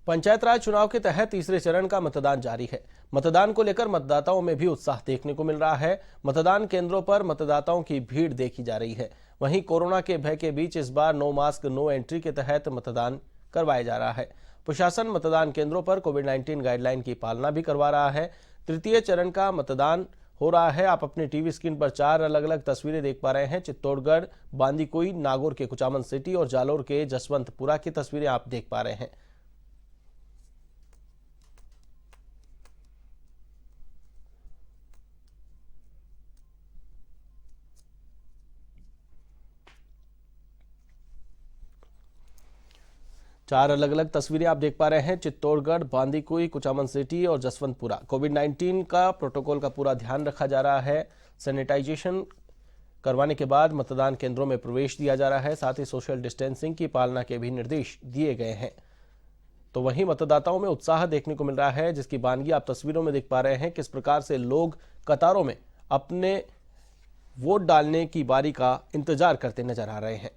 पंचायत राज चुनाव के तहत तीसरे चरण का मतदान जारी है। मतदान को लेकर मतदाताओं में भी उत्साह देखने को मिल रहा है। मतदान केंद्रों पर मतदाताओं की भीड़ देखी जा रही है। वहीं कोरोना के भय के बीच इस बार नो मास्क नो एंट्री के तहत मतदान करवाया जा रहा है। प्रशासन मतदान केंद्रों पर कोविड-19 गाइडलाइन की पालना भी करवा रहा है। तृतीय चरण का मतदान हो रहा है। आप अपनी टीवी स्क्रीन पर 4 अलग अलग तस्वीरें देख पा रहे हैं। चित्तौड़गढ़, बांदीकुई, नागौर के कुचामन सिटी और जालोर के जसवंतपुरा की तस्वीरें आप देख पा रहे हैं। चार अलग अलग तस्वीरें आप देख पा रहे हैं। चित्तौड़गढ़, बांदीकुई, कुचामन सिटी और जसवंतपुरा। कोविड-19 का प्रोटोकॉल का पूरा ध्यान रखा जा रहा है। सैनिटाइजेशन करवाने के बाद मतदान केंद्रों में प्रवेश दिया जा रहा है। साथ ही सोशल डिस्टेंसिंग की पालना के भी निर्देश दिए गए हैं। तो वहीं मतदाताओं में उत्साह देखने को मिल रहा है, जिसकी बानगी आप तस्वीरों में देख पा रहे हैं। किस प्रकार से लोग कतारों में अपने वोट डालने की बारी का इंतजार करते नजर आ रहे हैं।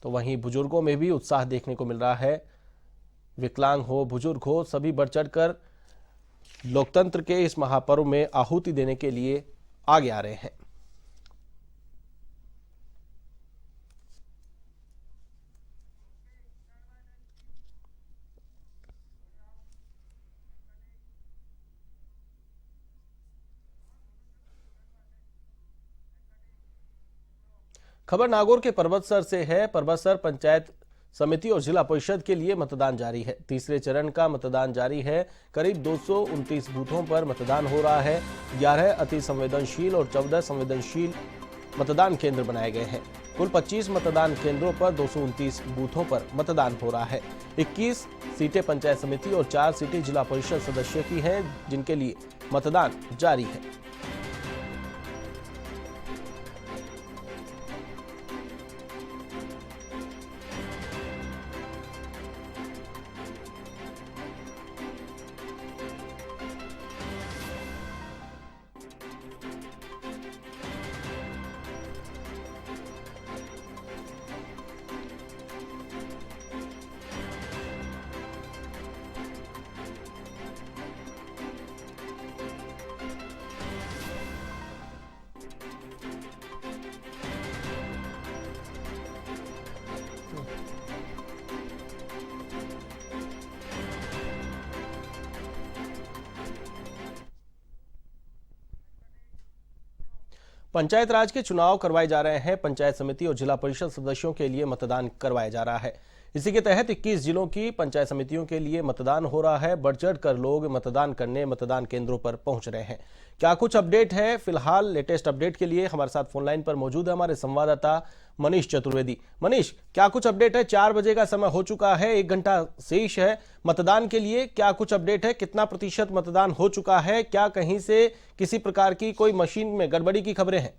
तो वहीं बुजुर्गों में भी उत्साह देखने को मिल रहा है। विकलांग हो, बुजुर्ग हो, सभी बढ़ चढ़कर लोकतंत्र के इस महापर्व में आहुति देने के लिए आगे आ रहे हैं। खबर नागौर के परबतसर से है। परबतसर पंचायत समिति और जिला परिषद के लिए मतदान जारी है। तीसरे चरण का मतदान जारी है। करीब 229 बूथों पर मतदान हो रहा है। 11 अति संवेदनशील और 14 संवेदनशील मतदान केंद्र बनाए गए हैं। कुल 25 मतदान केंद्रों पर 229 बूथों पर मतदान हो रहा है। 21 सीटें पंचायत समिति और 4 सीटें जिला परिषद सदस्य की हैं, जिनके लिए मतदान जारी है। पंचायत राज के चुनाव करवाए जा रहे हैं। पंचायत समिति और जिला परिषद सदस्यों के लिए मतदान करवाया जा रहा है। इसी के तहत 21 जिलों की पंचायत समितियों के लिए मतदान हो रहा है। बढ़ चढ़ कर लोग मतदान करने मतदान केंद्रों पर पहुंच रहे हैं। क्या कुछ अपडेट है? फिलहाल लेटेस्ट अपडेट के लिए हमारे साथ फोन लाइन पर मौजूद है हमारे संवाददाता मनीष चतुर्वेदी। मनीष, क्या कुछ अपडेट है? 4 बजे का समय हो चुका है, 1 घंटा शेष है मतदान के लिए। क्या कुछ अपडेट है? कितना प्रतिशत मतदान हो चुका है? क्या कहीं से किसी प्रकार की कोई मशीन में गड़बड़ी की खबरें हैं?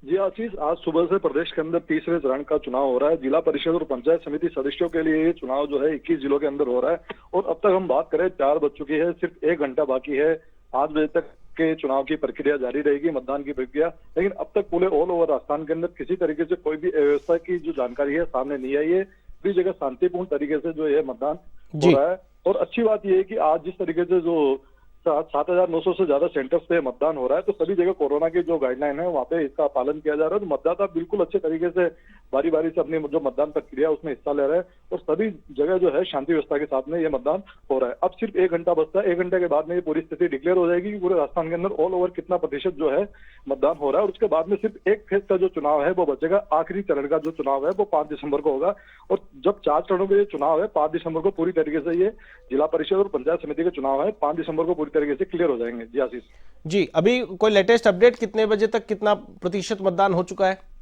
जी आशीष, आज सुबह से प्रदेश के अंदर तीसरे चरण का चुनाव हो रहा है। जिला परिषद और पंचायत समिति सदस्यों के लिए ये चुनाव जो है 21 जिलों के अंदर हो रहा है। और अब तक हम बात करें 4 बज चुकी है, सिर्फ 1 घंटा बाकी है। 8 बजे तक के चुनाव की प्रक्रिया जारी रहेगी, मतदान की प्रक्रिया। लेकिन अब तक पूरे ऑल ओवर राजस्थान के अंदर किसी तरीके से कोई भी अव्यवस्था की जो जानकारी है सामने नहीं आई है। सभी जगह शांतिपूर्ण तरीके से जो है मतदान हो रहा है। और अच्छी बात यह है कि आज जिस तरीके से जो 7,900 से ज्यादा सेंटर्स पे मतदान हो रहा है, तो सभी जगह कोरोना की जो गाइडलाइन है वहाँ पे इसका पालन किया जा रहा है। तो मतदाता बिल्कुल अच्छे तरीके से बारी बारी से अपनी जो मतदान प्रक्रिया उसमें हिस्सा ले रहे हैं। और सभी जगह जो है शांति व्यवस्था के साथ में ये मतदान हो रहा है। अब सिर्फ 1 घंटा बचता है। 1 घंटे के बाद में ये पूरी स्थिति डिक्लेयर हो जाएगी कि पूरे राजस्थान के अंदर ऑल ओवर कितना प्रतिशत जो है मतदान हो रहा है। और उसके बाद में सिर्फ एक फेज का जो चुनाव है वो बचेगा। आखिरी चरण का जो चुनाव है वो 5 दिसंबर को होगा। और जब 4 चरणों के ये चुनाव है, 5 दिसंबर को पूरी तरीके से ये जिला परिषद और पंचायत समिति के चुनाव है, 5 दिसंबर को पूरी तरीके से क्लियर हो जाएंगे। जी आशीष जी, अभी कोई लेटेस्ट अपडेट कितने बजे तक कितना प्रतिशत मतदान हो चुका है?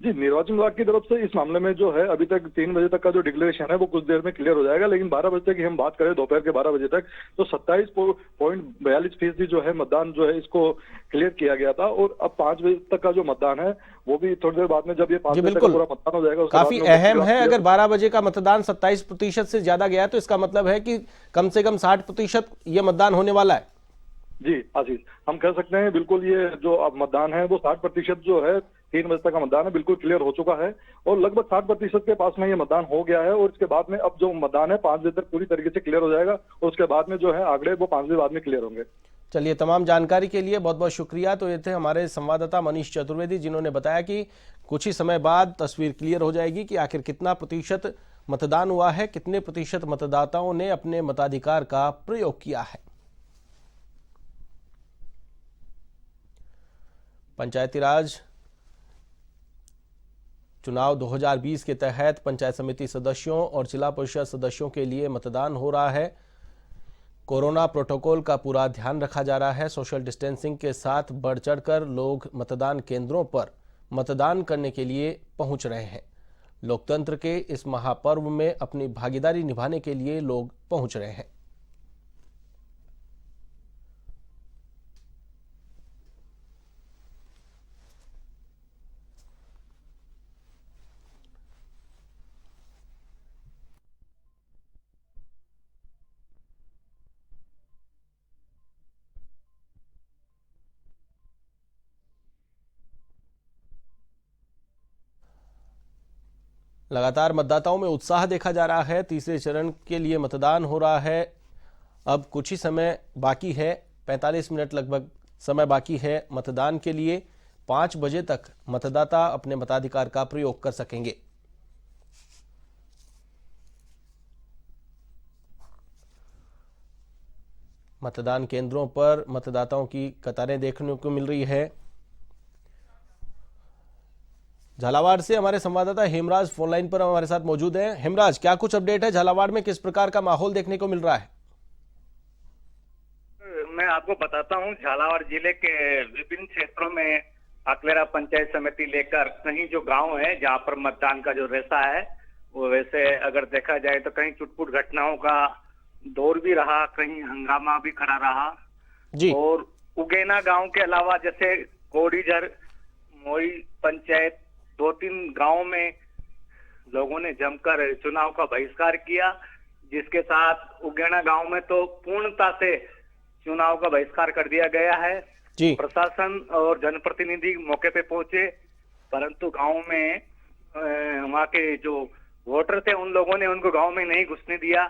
जी, निर्वाचन विभाग की तरफ से इस मामले में जो है अभी तक 3 बजे तक का जो डिक्लेरेशन है वो कुछ देर में क्लियर हो जाएगा। लेकिन 12 बजे तक की हम बात करें, दोपहर के 12 बजे तक, तो 27.42% जो है मतदान जो है इसको क्लियर किया गया था। और अब 5 बजे तक का जो मतदान है वो भी थोड़ी देर बाद में, जब ये 5 बजे तक पूरा मतदान हो जाएगा, काफी अहम है। अगर 12 बजे का मतदान 27% से ज्यादा गया है तो इसका मतलब है कि कम से कम 60% ये मतदान होने वाला है। जी आशीष, हम कह सकते हैं बिल्कुल ये जो अब मतदान है वो 60% जो है 3 बजे तक का मतदान है, बिल्कुल क्लियर हो चुका है और लगभग 60% के पास में ये मतदान हो गया है। और इसके बाद में अब जो मतदान है 5 बजे तक पूरी तरीके से क्लियर हो जाएगा और उसके बाद में जो है आंकड़े वो 5 बजे बाद में क्लियर होंगे। चलिए, तमाम जानकारी के लिए बहुत बहुत शुक्रिया। तो ये थे हमारे संवाददाता मनीष चतुर्वेदी, जिन्होंने बताया कि कुछ ही समय बाद तस्वीर क्लियर हो जाएगी कि आखिर कितना प्रतिशत मतदान हुआ है, कितने प्रतिशत मतदाताओं ने अपने मताधिकार का प्रयोग किया है। पंचायती राज चुनाव 2020 के तहत पंचायत समिति सदस्यों और जिला परिषद सदस्यों के लिए मतदान हो रहा है। कोरोना प्रोटोकॉल का पूरा ध्यान रखा जा रहा है। सोशल डिस्टेंसिंग के साथ बढ़ चढ़कर लोग मतदान केंद्रों पर मतदान करने के लिए पहुंच रहे हैं। लोकतंत्र के इस महापर्व में अपनी भागीदारी निभाने के लिए लोग पहुंच रहे हैं। लगातार मतदाताओं में उत्साह देखा जा रहा है। तीसरे चरण के लिए मतदान हो रहा है। अब कुछ ही समय बाकी है, 45 मिनट लगभग समय बाकी है मतदान के लिए। 5 बजे तक मतदाता अपने मताधिकार का प्रयोग कर सकेंगे। मतदान केंद्रों पर मतदाताओं की कतारें देखने को मिल रही है। झालावाड़ से हमारे संवाददाता हेमराज फोनलाइन पर हमारे साथ मौजूद हैं। हेमराज, क्या कुछ अपडेट है? झालावाड़ में किस प्रकार का माहौल देखने को मिल रहा है? मैं आपको बताता हूं, झालावाड़ जिले के विभिन्न क्षेत्रों में अकलेरा पंचायत समिति लेकर कहीं जो गांव है जहां पर मतदान का जो रेसा है वो वैसे अगर देखा जाए तो कहीं चुटपुट घटनाओं का दौर भी रहा, कहीं हंगामा भी खड़ा रहा जी। और उगेना गांव के अलावा जैसे कोडीझर मोई पंचायत 2-3 गांवों में लोगों ने जमकर चुनाव का बहिष्कार किया, जिसके साथ उगेना गांव में तो पूर्णता से चुनाव का बहिष्कार कर दिया गया है जी। प्रशासन और जनप्रतिनिधि मौके पे पहुंचे, परंतु गांव में वहां के जो वोटर थे उन लोगों ने उनको गांव में नहीं घुसने दिया।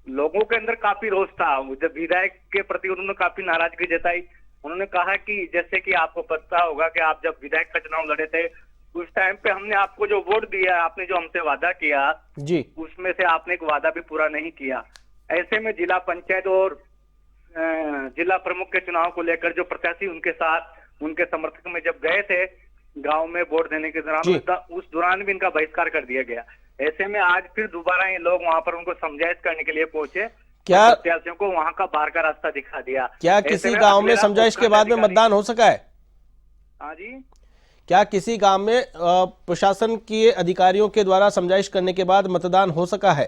लोगों के अंदर काफी रोष था। जब विधायक के प्रति उन्होंने काफी नाराजगी जताई। उन्होंने कहा कि जैसे कि आपको पता होगा कि आप जब विधायक का चुनाव लड़े थे उस टाइम पे हमने आपको जो वोट दिया, आपने जो हमसे वादा किया जी, उसमें से आपने एक वादा भी पूरा नहीं किया। ऐसे में जिला पंचायत और जिला प्रमुख के चुनाव को लेकर जो प्रत्याशी उनके साथ उनके समर्थक में जब गए थे गांव में वोट देने के दौरान, उस दौरान भी इनका बहिष्कार कर दिया गया। ऐसे में आज फिर दोबारा ये लोग वहां पर उनको समझाइश करने के लिए पहुंचे। क्या प्रत्याशियों को वहां का बाहर का रास्ता दिखा दिया। क्या किसी गांव में समझाइश के बाद में मतदान हो सका है? हाँ जी, क्या किसी गांव में प्रशासन के अधिकारियों के द्वारा समझाइश करने के बाद मतदान हो सका है?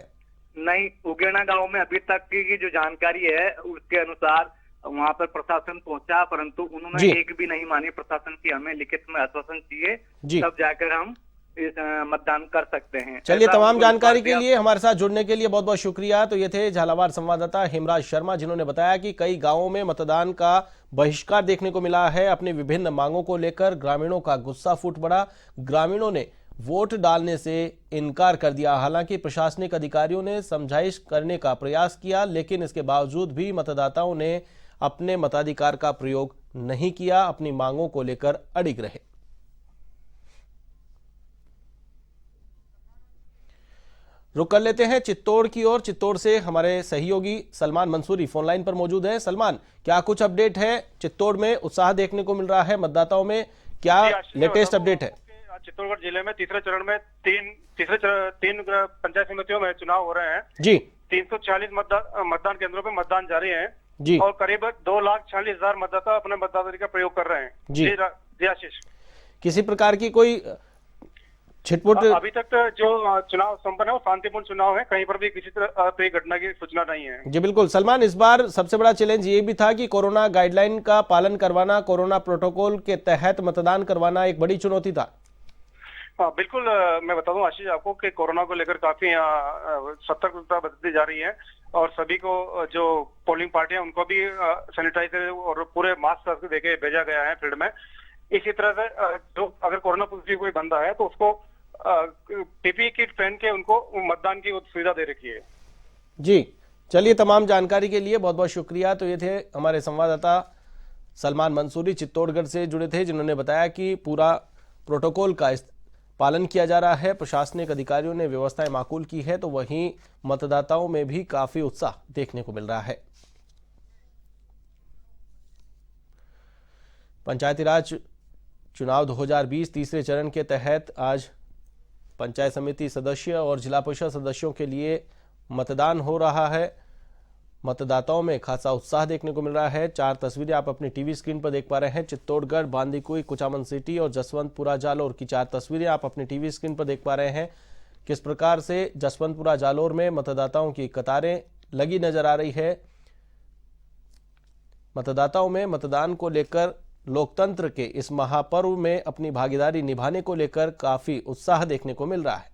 नहीं, उगेना गांव में अभी तक की जो जानकारी है उसके अनुसार वहां पर प्रशासन पहुंचा, परंतु उन्होंने एक भी नहीं मानी प्रशासन की। हमें लिखित में आश्वासन चाहिए, तब जाकर हम इस मतदान कर सकते हैं। चलिए, तमाम जानकारी के लिए हमारे साथ जुड़ने के लिए बहुत बहुत शुक्रिया। तो ये थे झालावाड़ संवाददाता हेमराज शर्मा, जिन्होंने बताया कि कई गांवों में मतदान का बहिष्कार देखने को मिला है। अपनी विभिन्न मांगों को लेकर ग्रामीणों का गुस्सा फूट पड़ा। ग्रामीणों ने वोट डालने से इनकार कर दिया। हालांकि प्रशासनिक अधिकारियों ने समझाइश करने का प्रयास किया, लेकिन इसके बावजूद भी मतदाताओं ने अपने मताधिकार का प्रयोग नहीं किया, अपनी मांगों को लेकर अडिग रहे। रुक कर लेते हैं चित्तौड़ की ओर। चित्तौड़ से हमारे सहयोगी सलमान मंसूरी फोनलाइन पर मौजूद है। सलमान, क्या कुछ अपडेट है? चित्तौड़ में उत्साह देखने को मिल रहा है मतदाताओं में, क्या लेटेस्ट अपडेट है? चित्तौड़गढ़ जिले में तीसरे चरण में तीन पंचायत समितियों में चुनाव हो रहे हैं जी। 340 मतदान केंद्रों पे मतदान जारी है जी, और करीब 2,40,000 मतदाता अपने मताधिकार का प्रयोग कर रहे हैं जी आशीष। किसी प्रकार की कोई छिटपुट? अभी तक जो चुनाव संपन्न है वो शांतिपूर्ण चुनाव है, कहीं पर भी किसी तरह की घटना की सूचना नहीं है। जी बिल्कुल सलमान, इस बार सबसे बड़ा चैलेंज ये भी था कि कोरोना गाइडलाइन का पालन करवाना, कोरोना प्रोटोकॉल के तहत मतदान करवाना एक बड़ी चुनौती था। हाँ बिल्कुल, मैं बता दूं आशीष आपको कि कोरोना को लेकर काफी सतर्कता बरती जा रही है और सभी को जो पोलिंग पार्टियां उनको भी सैनिटाइजर और पूरे मास्क देके भेजा गया है फील्ड में। इसी तरह से जो अगर कोरोना पॉजिटिव कोई बंदा है तो उसको पीपीई किट पहन के उनको मतदान की सुविधा दे रखी है। जी, चलिए, तमाम जानकारी के लिए बहुत बहुत शुक्रिया। तो ये थे हमारे संवाददाता सलमान मंसूरी, चित्तौड़गढ़ से जुड़े थे, जिन्होंने बताया कि पूरा प्रोटोकॉल का पालन किया जा रहा है, प्रशासनिक अधिकारियों ने व्यवस्थाएं माकूल की है, तो वहीं मतदाताओं में भी काफी उत्साह देखने को मिल रहा है। पंचायती राज चुनाव 2020 तीसरे चरण के तहत आज पंचायत समिति सदस्य और जिला परिषद सदस्यों के लिए मतदान हो रहा है। मतदाताओं में खासा उत्साह देखने को मिल रहा है। 4 तस्वीरें आप अपनी टीवी स्क्रीन पर देख पा रहे हैं। चित्तौड़गढ़, बांदीकुई, कुचामन सिटी और जसवंतपुरा जालोर की 4 तस्वीरें आप अपनी टीवी स्क्रीन पर देख पा रहे हैं। किस प्रकार से जसवंतपुरा जालोर में मतदाताओं की कतारें लगी नजर आ रही है। मतदाताओं में मतदान को लेकर, लोकतंत्र के इस महापर्व में अपनी भागीदारी निभाने को लेकर काफी उत्साह देखने को मिल रहा है।